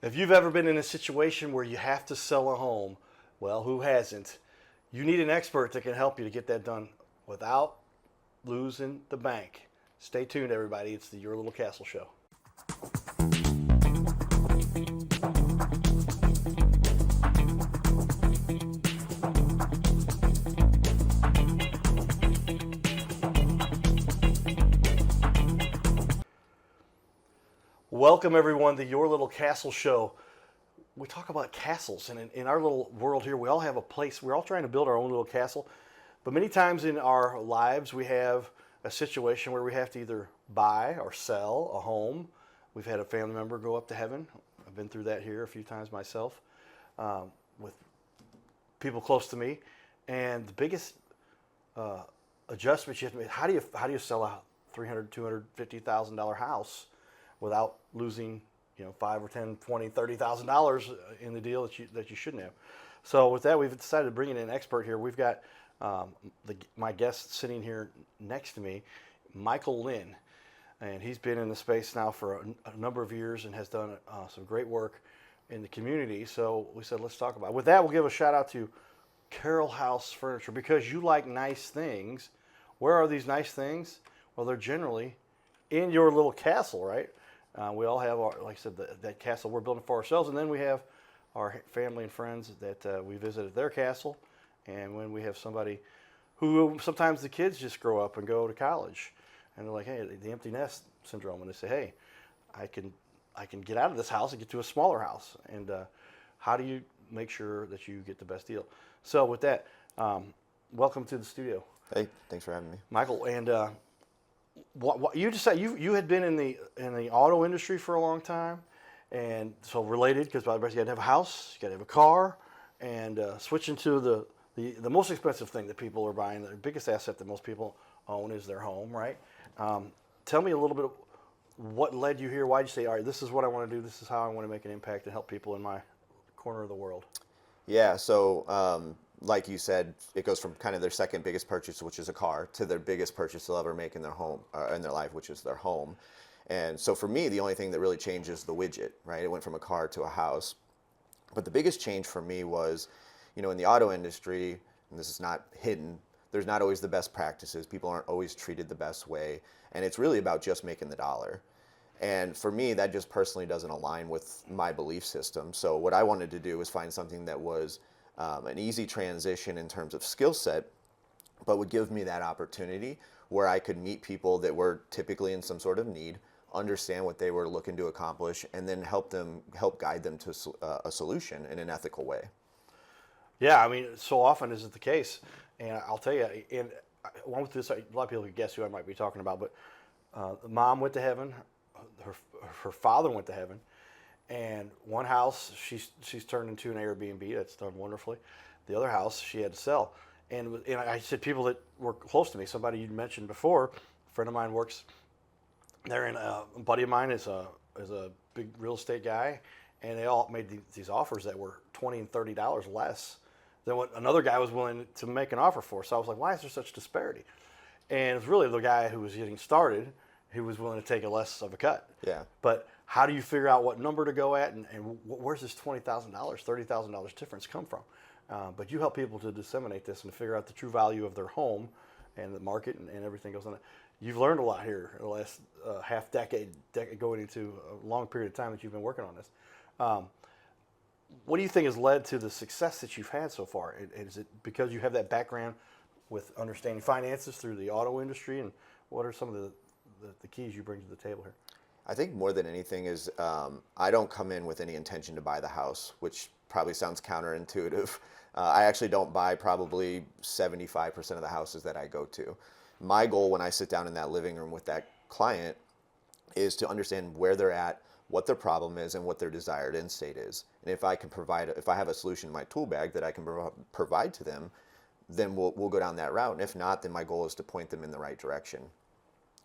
If you've ever been in a situation where you have to sell a home, well, who hasn't? You need an expert that can help you to get that done without losing the bank. Stay tuned, everybody. It's the Your Little Castle Show. Welcome, everyone, to Your Little Castle Show. We talk about castles, and in our little world here, we all have a place. We're all trying to build our own little castle. But many times in our lives, we have a situation where we have to either buy or sell a home. We've had a family member go up to heaven. I've been through that here a few times myself with people close to me. And the biggest adjustment you have to make, how do you sell a $300,000, $250,000 house without losing, $5,000 or $10,000, $20,000, $30,000 in the deal that you shouldn't have. So with that, we've decided to bring in an expert here. We've got my guest sitting here next to me, Michael Lynn, and he's been in the space now for a number of years and has done some great work in the community. So we said, let's talk about it. With that, we'll give a shout out to Carroll House Furniture, because you like nice things. Where are these nice things? Well, they're generally in your little castle, right? We all have, like I said, that castle we're building for ourselves, and then we have our family and friends that we visit at their castle, and when we have somebody who sometimes the kids just grow up and go to college, and they're like, hey, the empty nest syndrome, and they say, hey, I can get out of this house and get to a smaller house, and how do you make sure that you get the best deal? So with that, welcome to the studio. Hey, thanks for having me, Michael. And what you just said, you had been in the auto industry for a long time, and so related, because you got to have a house, you got to have a car, and switching to the most expensive thing that people are buying, the biggest asset that most people own is their home, right? Tell me a little bit of what led you here. Why'd you say, all right, this is what I want to do, this is how I want to make an impact and help people in my corner of the world? Yeah, so like you said, it goes from kind of their second biggest purchase, which is a car, to their biggest purchase they'll ever make in their home, in their life, which is their home. And so for me, the only thing that really changed is the widget, right? It went from a car to a house. But the biggest change for me was, in the auto industry, and this is not hidden, there's not always the best practices. People aren't always treated the best way. And it's really about just making the dollar. And for me, that just personally doesn't align with my belief system. So what I wanted to do was find something that was an easy transition in terms of skill set, but would give me that opportunity where I could meet people that were typically in some sort of need, understand what they were looking to accomplish, and then help guide them to a solution in an ethical way. Yeah, I mean, so often is it the case, and I'll tell you, and along with this, a lot of people can guess who I might be talking about, but mom went to heaven, her father went to heaven, and one house she's turned into an Airbnb. That's done wonderfully. The other house she had to sell. And I said people that were close to me, somebody you mentioned before, a friend of mine works there, and a buddy of mine is a big real estate guy, and they all made these offers that were $20 and $30 less than what another guy was willing to make an offer for. So I was like, why is there such disparity? And it's really the guy who was getting started who was willing to take a less of a cut. Yeah. But how do you figure out what number to go at, and where's this $20,000, $30,000 difference come from? But you help people to disseminate this and to figure out the true value of their home and the market and everything goes on. You've learned a lot here in the last half decade going into a long period of time that you've been working on this. What do you think has led to the success that you've had so far? Is it because you have that background with understanding finances through the auto industry, and what are some of the keys you bring to the table here? I think more than anything is I don't come in with any intention to buy the house, which probably sounds counterintuitive. I actually don't buy probably 75% of the houses that I go to. My goal when I sit down in that living room with that client is to understand where they're at, what their problem is, and what their desired end state is. And if I have a solution in my tool bag that I can provide to them, then we'll go down that route. And if not, then my goal is to point them in the right direction.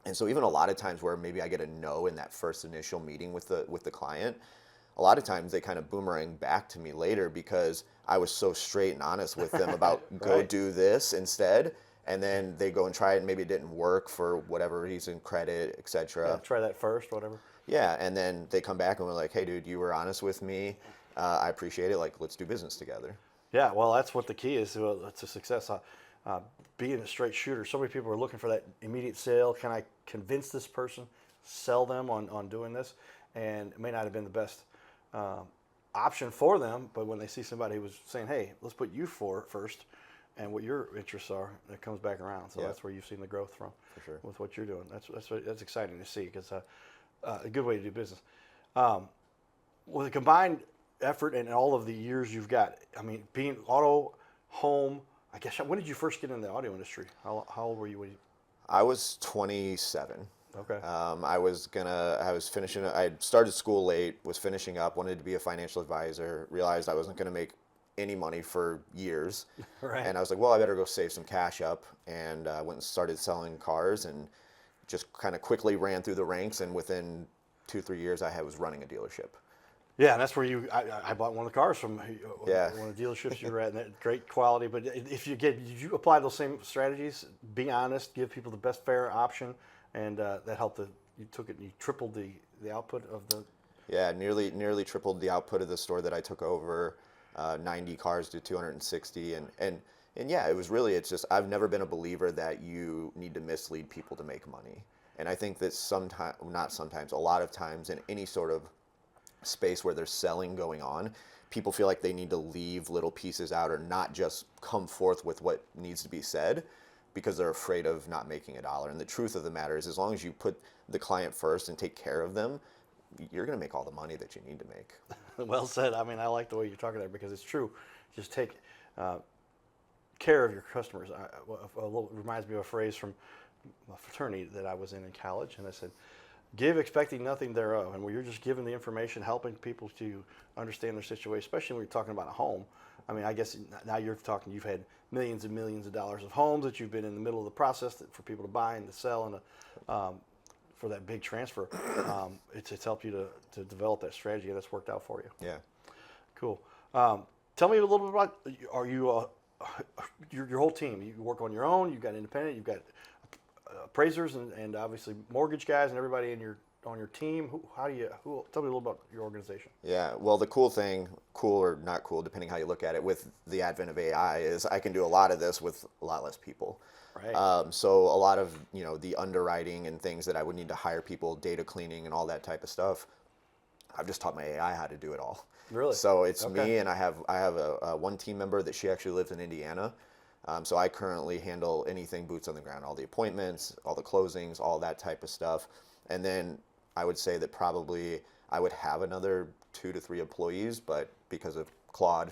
And so even a lot of times where maybe I get a no in that first initial meeting with the client, a lot of times they kind of boomerang back to me later because I was so straight and honest with them about go Right. do this instead. and then they go and try it and maybe it didn't work for whatever reason, credit, Yeah, etc. try that first, whatever. Yeah, and then they come back and we're like, hey, dude, you were honest with me. I appreciate it. Like, let's do business together. Yeah, well, that's what the key is to success. Uh, Being a straight shooter, so many people are looking for that immediate sale. Can I convince this person, sell them on doing this? And it may not have been the best option for them, but when they see somebody who's saying, hey, let's put you first and what your interests are, it comes back around. So Yeah. that's where you've seen the growth from For sure. with what you're doing. That's exciting to see because a good way to do business. With a combined effort and all of the years you've got, I mean, being auto, home, I guess, when did you first get in the audio industry? How old were you? I was 27. Okay. I was finishing, I started school late, was finishing up, wanted to be a financial advisor, realized I wasn't going to make any money for years. Right. And I was like, well, I better go save some cash up. And went and started selling cars and just kind of quickly ran through the ranks. And within 2-3 years, I was running a dealership. Yeah, and that's where I bought one of the cars from Yeah. one of the dealerships you were at, and that great quality. But if did you apply those same strategies? Be honest, give people the best fair option, and that helped. You took it and you tripled the output of the. Yeah, nearly tripled the output of the store that I took over. 90 cars to 260, and yeah, it's just I've never been a believer that you need to mislead people to make money. And I think that a lot of times in any sort of space where there's selling going on, people feel like they need to leave little pieces out or not just come forth with what needs to be said because they're afraid of not making a dollar. And the truth of the matter is, as long as you put the client first and take care of them, you're going to make all the money that you need to make. Well said. I mean, I like the way you're talking there because it's true. Just take care of your customers. Reminds me of a phrase from a fraternity that I was in college, and I said, give expecting nothing thereof. And where you're just giving the information, helping people to understand their situation, especially when you're talking about a home. I mean, I guess now you've had millions and millions of dollars of homes that you've been in the middle of the process for people to buy and to sell, and for that big transfer. It's helped you to develop that strategy, and that's worked out for you. Yeah. Cool. Tell me a little bit about, are you your whole team? You work on your own, you've got independent, you've got appraisers and obviously mortgage guys and everybody on your team. Tell me a little about your organization. Yeah, well, the cool or not cool, depending how you look at it, with the advent of AI is I can do a lot of this with a lot less people. Right. So a lot of the underwriting and things that I would need to hire people, data cleaning and all that type of stuff, I've just taught my AI how to do it all. Really? So it's Okay. me, and I have a one team member that she actually lives in Indiana. So I currently handle anything boots on the ground, all the appointments, all the closings, all that type of stuff. And then I would say that probably I would have another 2 to 3 employees, but because of Claude,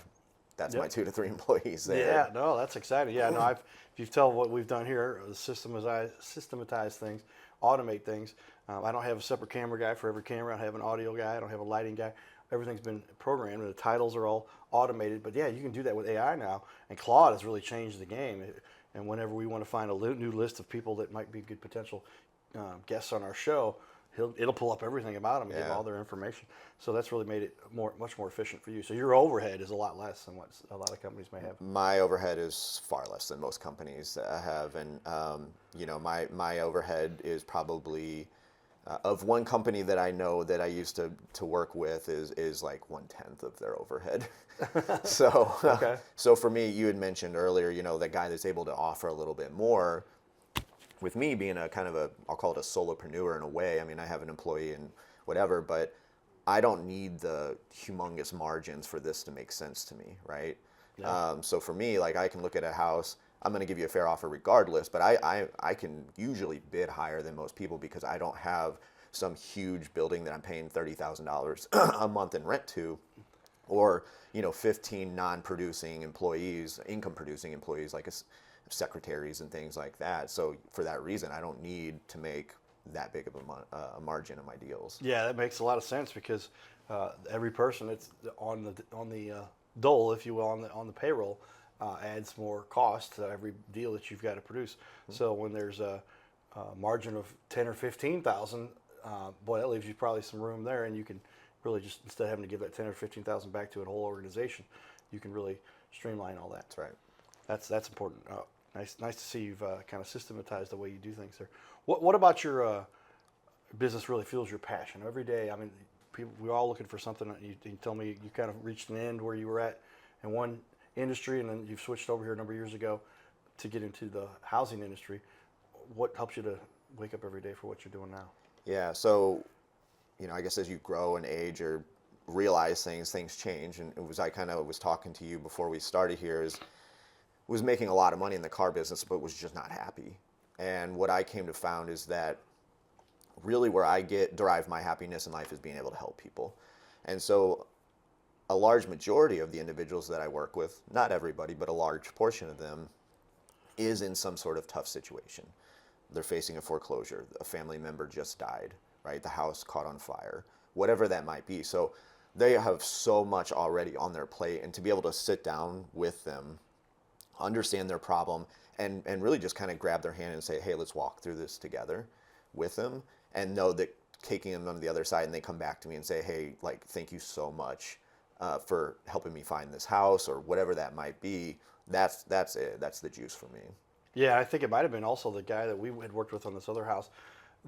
that's my 2 to 3 employees there. Yeah, no, that's exciting. Yeah, no, if you tell what we've done here, systematize things, automate things. I don't have a separate camera guy for every camera. I have an audio guy. I don't have a lighting guy. Everything's been programmed, and the titles are all automated. But yeah, you can do that with AI now, and Claude has really changed the game. And whenever we want to find a new list of people that might be good potential guests on our show, it'll pull up everything about them and give all their information. So that's really made it much more efficient for you. So your overhead is a lot less than what a lot of companies may have. My overhead is far less than most companies have, and my overhead is probably of one company that I know that I used to work with is like 1/10 of their overhead. So Okay. So for me, you had mentioned earlier, that guy that's able to offer a little bit more. With me being a kind of I'll call it a solopreneur in a way. I mean, I have an employee and whatever, but I don't need the humongous margins for this to make sense to me, right? Yeah. So for me, like I can look at a house, I'm going to give you a fair offer regardless, but I can usually bid higher than most people because I don't have some huge building that I'm paying $30,000 a month in rent to, or 15 non-producing employees, income-producing employees like secretaries and things like that. So for that reason, I don't need to make that big of a margin on my deals. Yeah, that makes a lot of sense because every person that's on the dole, if you will, on the payroll, adds more cost to every deal that you've got to produce. So when there's a margin of 10 or 15,000, boy, that leaves you probably some room there, and you can really just, instead of having to give that 10 or 15,000 back to a whole organization, you can really streamline all that. That's right. That's important. Nice to see you've kind of systematized the way you do things there. What about your business really fuels your passion every day? I mean, people, we're all looking for something. You tell me you kind of reached an end where you were at in one industry, and then you've switched over here a number of years ago to get into the housing industry. What helps you to wake up every day for what you're doing now? Yeah, so, I guess as you grow and age or realize things change. And it was, I kind of was talking to you before we started here, was making a lot of money in the car business, but was just not happy. And what I came to found is that really where I derive my happiness in life is being able to help people. And so a large majority of the individuals that I work with, not everybody, but a large portion of them, is in some sort of tough situation. They're facing a foreclosure, a family member just died, right? The house caught on fire, whatever that might be. So they have so much already on their plate, and to be able to sit down with them, understand their problem, and really just kind of grab their hand and say, hey, let's walk through this together with them, and know that taking them on the other side, and they come back to me and say, hey, like, thank you so much for helping me find this house, or whatever that might be. That's it. That's the juice for me. Yeah, I think it might have been also the guy that we had worked with on this other house.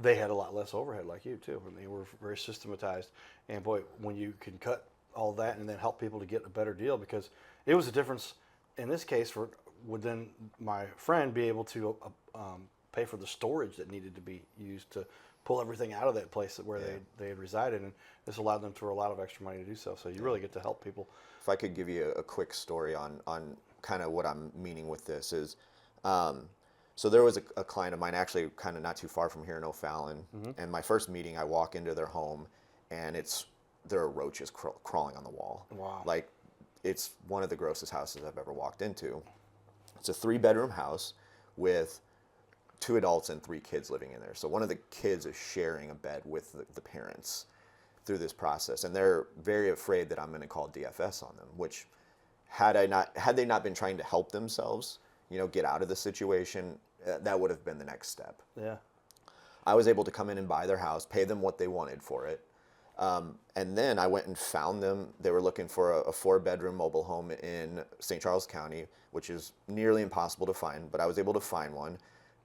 They had a lot less overhead like you too, and they were very systematized. And boy, when you can cut all that and then help people to get a better deal, because it was a difference in this case for would then my friend be able to pay for the storage that needed to be used to pull everything out of that place where they had resided, and this allowed them to throw a lot of extra money to do so. So you really get to help people. If I could give you a quick story on kind of what I'm meaning with this is, so there was a client of mine actually kind of not too far from here in O'Fallon, and my first meeting, I walk into their home, and there are roaches crawling on the wall. Wow. Like, it's one of the grossest houses I've ever walked into. It's a 3-bedroom house with 2 adults and 3 kids living in there. So one of the kids is sharing a bed with the parents through this process, and they're very afraid that I'm going to call DFS on them, which had they not been trying to help themselves, get out of the situation, that would have been the next step. Yeah. I was able to come in and buy their house, pay them what they wanted for it. And then I went and found them. They were looking for a 4-bedroom mobile home in St. Charles County, which is nearly impossible to find, but I was able to find one.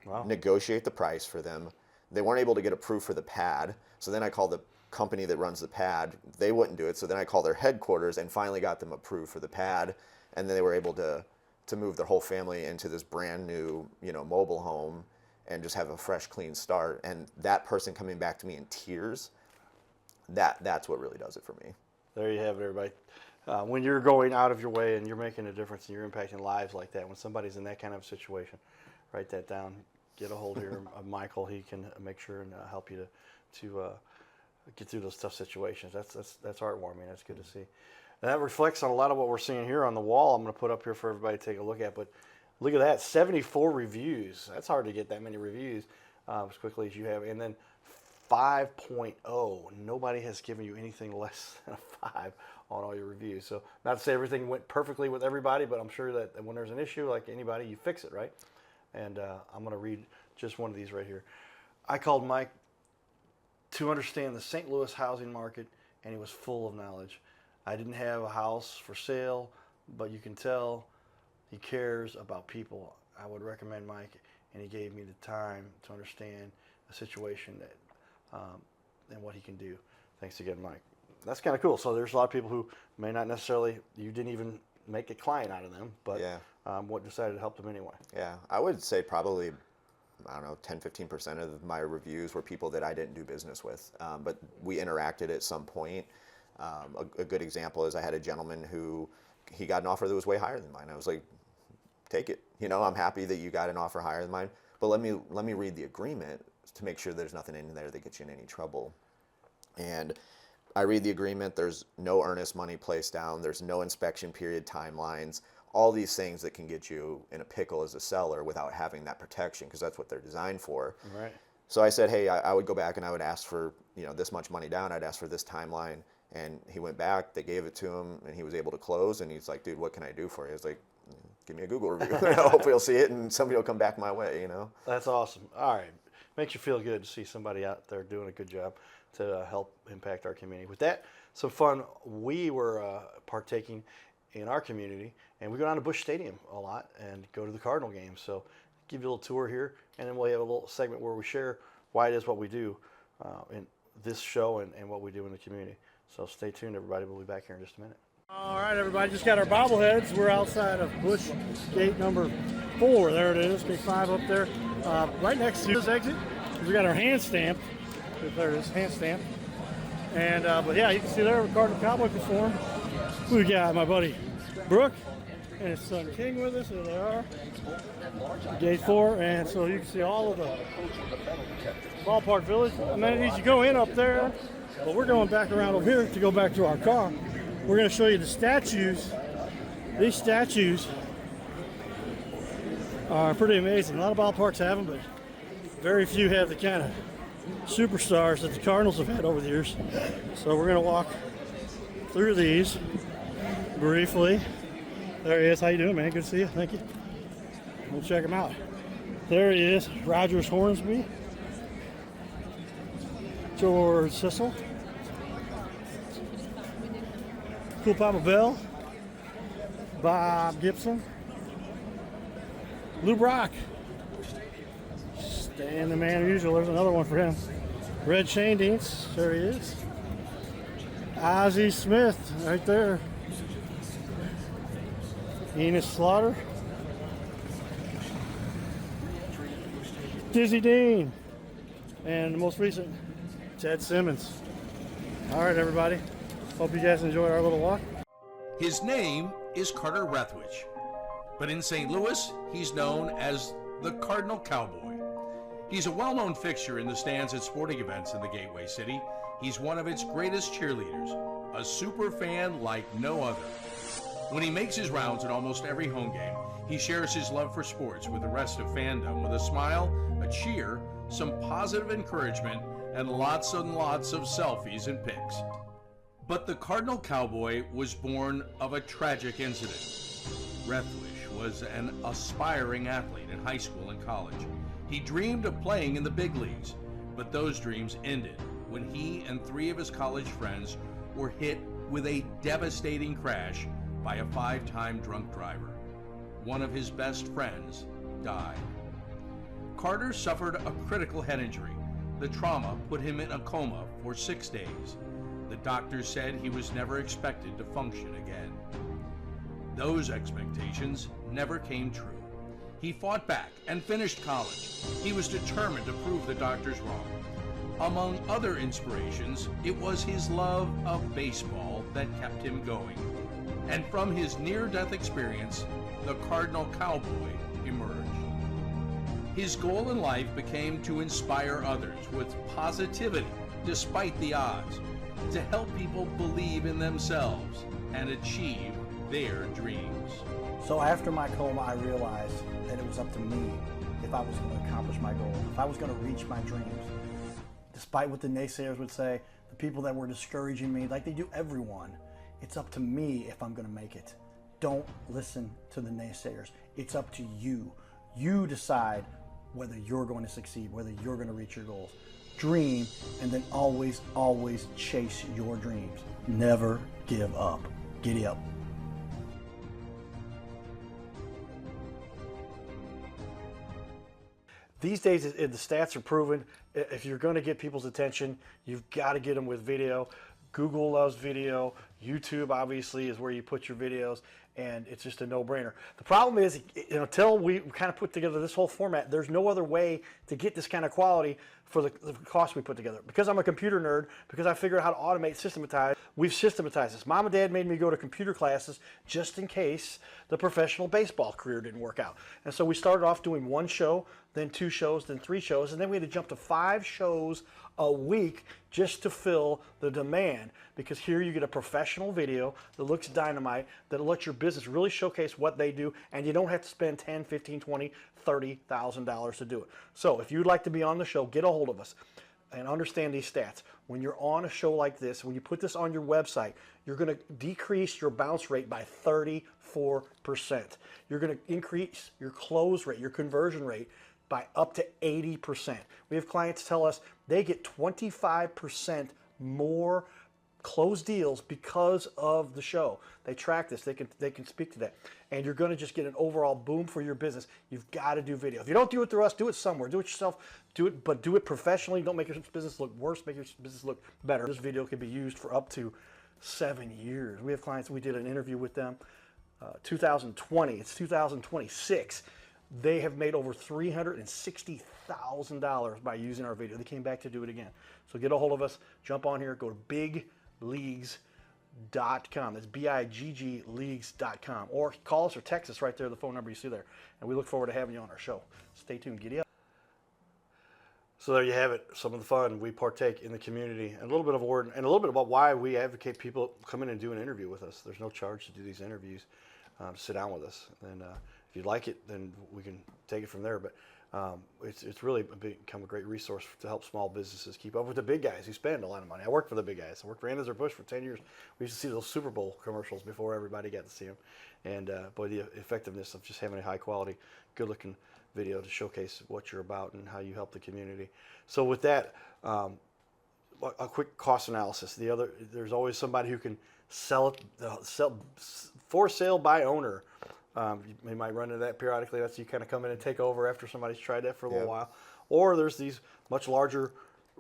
Wow. Negotiate the price for them. They weren't able to get approved for the pad, so then I called the company that runs the pad. They wouldn't do it, so then I called their headquarters and finally got them approved for the pad, and then they were able to move their whole family into this brand new, mobile home and just have a fresh, clean start. And that person coming back to me in tears, that's what really does it for me. There you have it, everybody. When you're going out of your way and you're making a difference and you're impacting lives like that, when somebody's in that kind of situation, write that down. Get a hold of Michael. He can make sure and help you to get through those tough situations. That's heartwarming. That's good to see. And that reflects on a lot of what we're seeing here on the wall. I'm going to put up here for everybody to take a look at. But look at that, 74 reviews. That's hard to get that many reviews as quickly as you have. And then 5.0. Nobody has given you anything less than a 5 on all your reviews. So not to say everything went perfectly with everybody, but I'm sure that when there's an issue like anybody, you fix it, right? And I'm going to read just one of these right here. I called Mike to understand the St. Louis housing market, and he was full of knowledge. I didn't have a house for sale, but you can tell he cares about people. I would recommend Mike, and he gave me the time to understand the situation that and what he can do. Thanks again, Mike. That's kind of cool. So there's a lot of people who may not necessarily, you didn't even make a client out of them, but what decided to help them anyway. Yeah, I would say probably, I don't know, 10-15% of my reviews were people that I didn't do business with, but we interacted at some point. A good example is I had a gentleman who he got an offer that was way higher than mine. I was like, take it. I'm happy that you got an offer higher than mine, but let me read the agreement to make sure there's nothing in there that gets you in any trouble. And I read the agreement. There's no earnest money placed down. There's no inspection period timelines. All these things that can get you in a pickle as a seller without having that protection, because that's what they're designed for. Right. So I said, hey, I would go back and I would ask for this much money down. I'd ask for this timeline. And he went back, they gave it to him, and he was able to close. And he's like, dude, what can I do for you? I was like, give me a Google review. Hopefully you'll see it and somebody will come back my way, That's awesome. All right. Makes you feel good to see somebody out there doing a good job to help impact our community. With that, some fun. We were partaking in our community, and we go down to Busch Stadium a lot and go to the Cardinal games. So give you a little tour here, and then we'll have a little segment where we share why it is what we do in this show and what we do in the community. So stay tuned, everybody. We'll be back here in just a minute. All right, everybody, just got our bobbleheads. We're outside of Busch gate number 4. There it is, gate 5 up there. Right next to this exit, we got our hand stamp. There it is, hand stamp. And but yeah, you can see there, Cardinal Cowboy performed. We got my buddy Brooke and his son King with us. There they are. Gate 4, and so you can see all of the ballpark village amenities. You go in up there, but we're going back around over here to go back to our car. We're going to show you the statues. These statues are pretty amazing. A lot of ballparks have them, but very few have the kind of superstars that the Cardinals have had over the years. So we're going to walk through these briefly. There he is. How you doing, man? Good to see you. Thank you. We'll check him out. There he is. Rogers Hornsby. George Sissel. Cool Papa Bell. Bob Gibson. Lou Brock. Stan the man usual. There's another one for him. Red Shane Deans. There he is. Ozzie Smith right there. Enos Slaughter. Dizzy Dean. And the most recent, Ted Simmons. All right, everybody. Hope you guys enjoyed our little walk. His name is Carter Rathwich, but in St. Louis, he's known as the Cardinal Cowboy. He's a well-known fixture in the stands at sporting events in the Gateway City. He's one of its greatest cheerleaders, a super fan like no other. When he makes his rounds at almost every home game, he shares his love for sports with the rest of fandom with a smile, a cheer, some positive encouragement, and lots and lots of selfies and pics. But the Cardinal Cowboy was born of a tragic incident. Rathwich was an aspiring athlete in high school and college. He dreamed of playing in the big leagues, but those dreams ended when he and 3 of his college friends were hit with a devastating crash by a 5-time drunk driver. One of his best friends died. Carter suffered a critical head injury. The trauma put him in a coma for 6 days. The doctors said he was never expected to function again. Those expectations never came true. He fought back and finished college. He was determined to prove the doctors wrong. Among other inspirations, it was his love of baseball that kept him going. And from his near-death experience, the Cardinal Cowboy emerged. His goal in life became to inspire others with positivity despite the odds, to help people believe in themselves and achieve their dreams. So after my coma, I realized that it was up to me if I was going to accomplish my goal, if I was going to reach my dreams. Despite what the naysayers would say, the people that were discouraging me, like they do everyone, it's up to me if I'm going to make it. Don't listen to the naysayers. It's up to you. You decide whether you're going to succeed, whether you're going to reach your goals. Dream, and then always, always chase your dreams. Never give up. Giddy up. These days, the stats are proven. If you're going to get people's attention, you've got to get them with video. Google loves video. YouTube, obviously, is where you put your videos, and it's just a no-brainer. The problem is, until we kind of put together this whole format, there's no other way to get this kind of quality for the cost we put together. Because I'm a computer nerd, because I figured out how to automate, systematize, we've systematized this. Mom and Dad made me go to computer classes just in case the professional baseball career didn't work out. And so we started off doing 1 show, then 2 shows, then 3 shows, and then we had to jump to 5 shows a week just to fill the demand, because here you get a professional video that looks dynamite, that'll let your business really showcase what they do, and you don't have to spend $10, $15, $20, $30,000 to do it. So if you'd like to be on the show, get a hold of us and understand these stats. When you're on a show like this, when you put this on your website, you're going to decrease your bounce rate by 34%. You're going to increase your close rate, your conversion rate, by up to 80%. We have clients tell us they get 25% more close deals because of the show. They track this. They can speak to that, and you're going to just get an overall boom for your business. You've got to do video. If you don't do it through us, do it somewhere. Do it yourself. Do it, but do it professionally. Don't make your business look worse. Make your business look better. This video can be used for up to 7 years. We have clients. We did an interview with them. 2020. It's 2026. They have made over $360,000 by using our video. They came back to do it again. So get a hold of us. Jump on here. Go to bigleagues.com. That's BIGG leagues.com. Or call us or text us right there, the phone number you see there. And we look forward to having you on our show. Stay tuned. Giddy up. So there you have it. Some of the fun we partake in the community, and a little bit of word, and a little bit about why we advocate people come in and do an interview with us. There's no charge to do these interviews. Sit down with us, and if you'd like it, then we can take it from there. But it's really become a great resource to help small businesses keep up with the big guys who spend a lot of money. I worked for the big guys. I worked for Anheuser-Busch for 10 years. We used to see those Super Bowl commercials before everybody got to see them. And boy, the effectiveness of just having a high quality, good looking video to showcase what you're about and how you help the community. So with that, a quick cost analysis. There's always somebody who can sell it, for sale by owner. You might run into that periodically. That's you kind of come in and take over after somebody's tried that for a little while. Or there's these much larger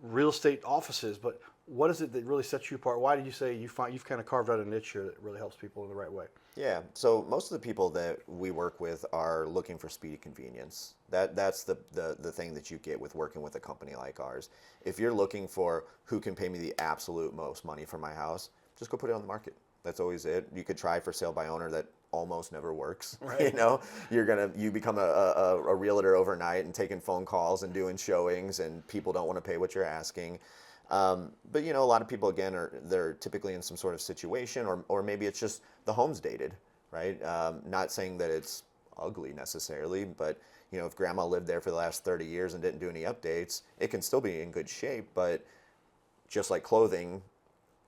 real estate offices. But what is it that really sets you apart? Why do you say you've kind of carved out a niche here that really helps people in the right way? Yeah, so most of the people that we work with are looking for speedy convenience. That's the thing that you get with working with a company like ours. If you're looking for who can pay me the absolute most money for my house, just go put it on the market. That's always it. You could try for sale by owner. That almost never works. Right. You know, you become a realtor overnight and taking phone calls and doing showings, and people don't want to pay what you're asking. But you know, a lot of people again they're typically in some sort of situation, or maybe it's just the home's dated, right? Not saying that it's ugly necessarily, but you know, if grandma lived there for the last 30 years and didn't do any updates, it can still be in good shape. But just like clothing,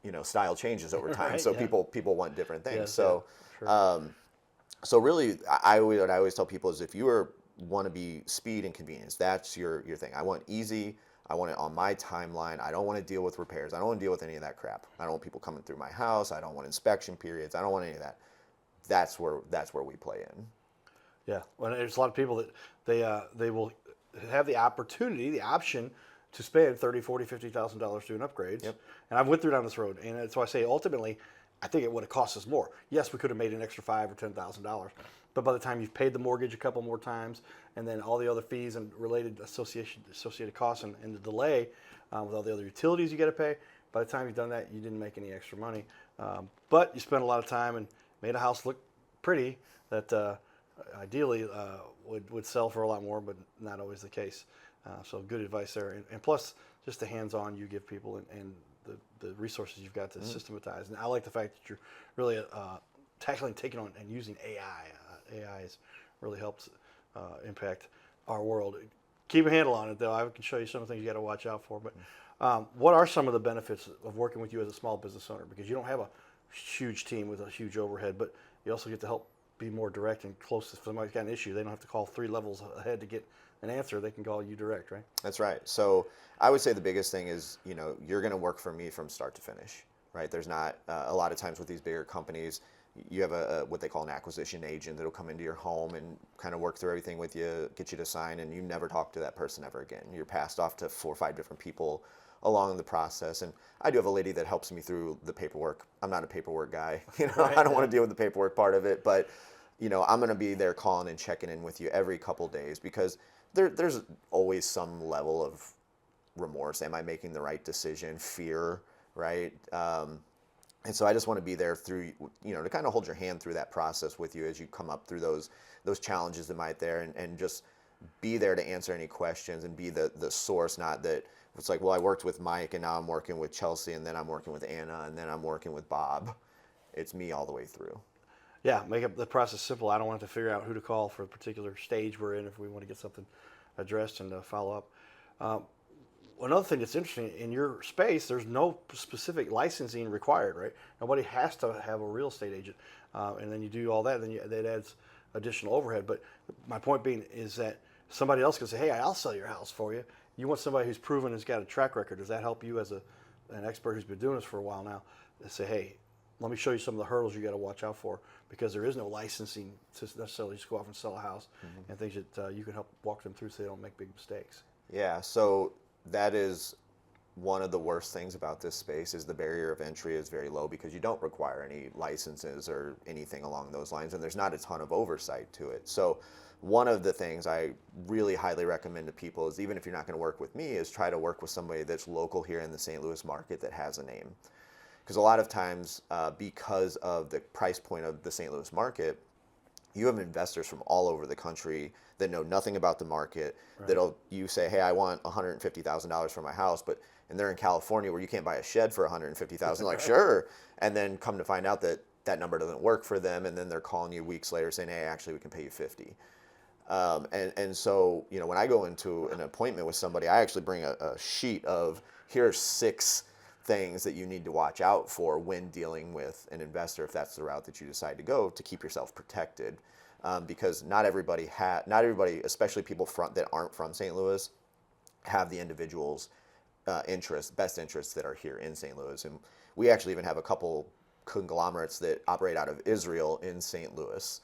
you know, style changes over time. Right, so yeah. people want different things. Yes, so yeah, sure. so really, what I always tell people is if you want to be speed and convenience, that's your thing. I want easy. I want it on my timeline. I don't want to deal with repairs. I don't want to deal with any of that crap. I don't want people coming through my house. I don't want inspection periods. I don't want any of that. That's where we play in. Yeah, well, there's a lot of people that they will have the opportunity, the option to spend $30,000, $40,000, $50,000 doing upgrades. Yep. And I've went through down this road, and that's why I say ultimately, I think it would have cost us more. Yes, we could have made an extra $5,000 or $10,000, but by the time you've paid the mortgage a couple more times, and then all the other fees and related associated costs and the delay with all the other utilities you got to pay, by the time you've done that, you didn't make any extra money. But you spent a lot of time and made a house look pretty that ideally would sell for a lot more, but not always the case. So good advice there. And plus, just the hands-on you give people and the resources you've got to systematize. And I like the fact that you're really taking on and using AI. AI has really helped impact our world. Keep a handle on it, though. I can show you some of the things you got to watch out for. But what are some of the benefits of working with you as a small business owner? Because you don't have a huge team with a huge overhead, but you also get to help be more direct and close. If somebody's got an issue, they don't have to call 3 levels ahead to get an answer. They can call you direct, right? That's right. So I would say the biggest thing is, you know, you're going to work for me from start to finish, right? There's not a lot of times with these bigger companies, you have what they call an acquisition agent that'll come into your home and kind of work through everything with you, get you to sign, and you never talk to that person ever again. You're passed off to 4 or 5 different people along the process. And I do have a lady that helps me through the paperwork. I'm not a paperwork guy. You know, Right. I don't want to deal with the paperwork part of it, but you know, I'm going to be there calling and checking in with you every couple days because there's always some level of remorse. Am I making the right decision? Fear, right? And so I just want to be there through, you know, to kind of hold your hand through that process with you as you come up through those challenges that might there, and just be there to answer any questions and be the source, not that it's like, well, I worked with Mike and now I'm working with Chelsea and then I'm working with Anna and then I'm working with Bob. It's me all the way through. Yeah, make up the process simple. I don't want to figure out who to call for a particular stage we're in if we want to get something addressed and follow up. Another thing that's interesting, in your space, there's no specific licensing required, right? Nobody has to have a real estate agent. And then you do all that, then that adds additional overhead. But my point being is that somebody else can say, hey, I'll sell your house for you. You want somebody who's proven, has got a track record. Does that help you as a an expert who's been doing this for a while now, and say, hey, let me show you some of the hurdles you got to watch out for, because there is no licensing to necessarily just go off and sell a house, and things that you can help walk them through so they don't make big mistakes. Yeah, so that is one of the worst things about this space is the barrier of entry is very low because you don't require any licenses or anything along those lines, and there's not a ton of oversight to it. So one of the things I really highly recommend to people is, even if you're not going to work with me, is try to work with somebody that's local here in the St. Louis market that has a name. Because a lot of times, because of the price point of the St. Louis market, you have investors from all over the country that know nothing about the market. Right. You say, hey, I want $150,000 for my house, and they're in California where you can't buy a shed for $150,000. Like, sure. And then come to find out that that number doesn't work for them, and then they're calling you weeks later saying, hey, actually, we can pay you 50. And so, when I go into an appointment with somebody, I actually bring a sheet of, here are 6 things that you need to watch out for when dealing with an investor, if that's the route that you decide to go, to keep yourself protected. Because not everybody, especially people that aren't from St. Louis, have the individual's best interests that are here in St. Louis. And we actually even have a couple conglomerates that operate out of Israel in St. Louis.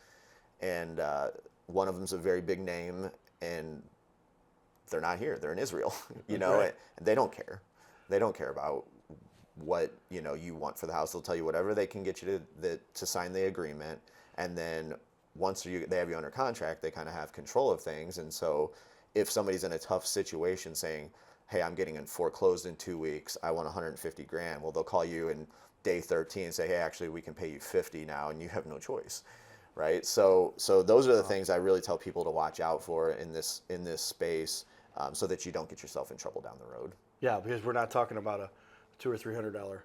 And one of them's a very big name, and they're not here. They're in Israel, right. And they don't care. They don't care about what you want for the house. They'll tell you whatever they can get you to sign the agreement, and then once they have you under contract, they kind of have control of things. And so if somebody's in a tough situation saying, hey, I'm getting foreclosed in 2 weeks, I want 150 grand, well, they'll call you in day 13 and say, hey, actually we can pay you 50 now, and you have no choice, right? So those are the things I really tell people to watch out for in this space, so that you don't get yourself in trouble down the road. Yeah, because we're not talking about a $200 or $300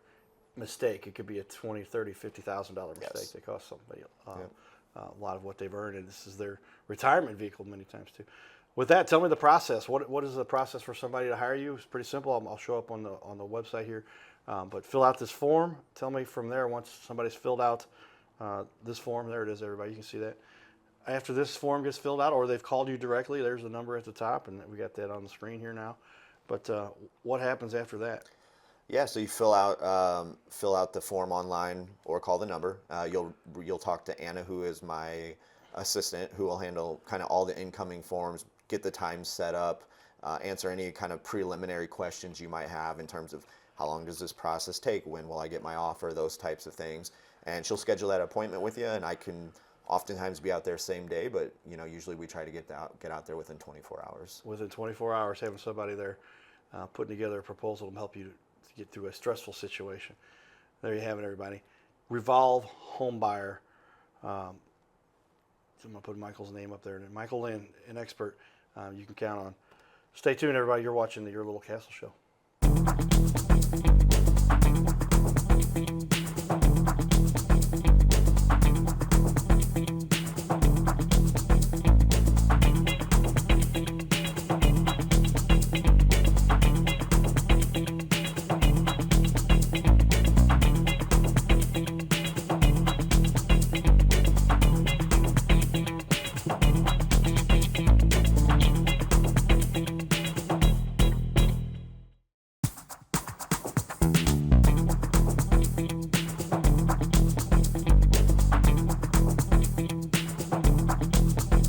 mistake. It could be a $20,000, $30,000, $50,000 mistake Yes. that costs somebody a lot of what they've earned, and this is their retirement vehicle many times too. With that, tell me the process. What is the process for somebody to hire you? It's pretty simple. I'll show up on the website here, but fill out this form. Tell me from there, once somebody's filled out this form, there it is, everybody. You can see that. After this form gets filled out, or they've called you directly, there's the number at the top, and we got that on the screen here now. But what happens after that? Yeah, so you fill out the form online or call the number. You'll talk to Anna, who is my assistant, who will handle kind of all the incoming forms, get the time set up, answer any kind of preliminary questions you might have in terms of how long does this process take, when will I get my offer, those types of things. And she'll schedule that appointment with you, and I can oftentimes be out there same day, but usually we try to get out there within 24 hours. Within 24 hours, having somebody there putting together a proposal to help you to get through a stressful situation. There you have it, everybody. Revolve Homebuyer. I'm going to put Michael's name up there. Michael Lynn, an expert you can count on. Stay tuned, everybody. You're watching the Your Little Castle Show.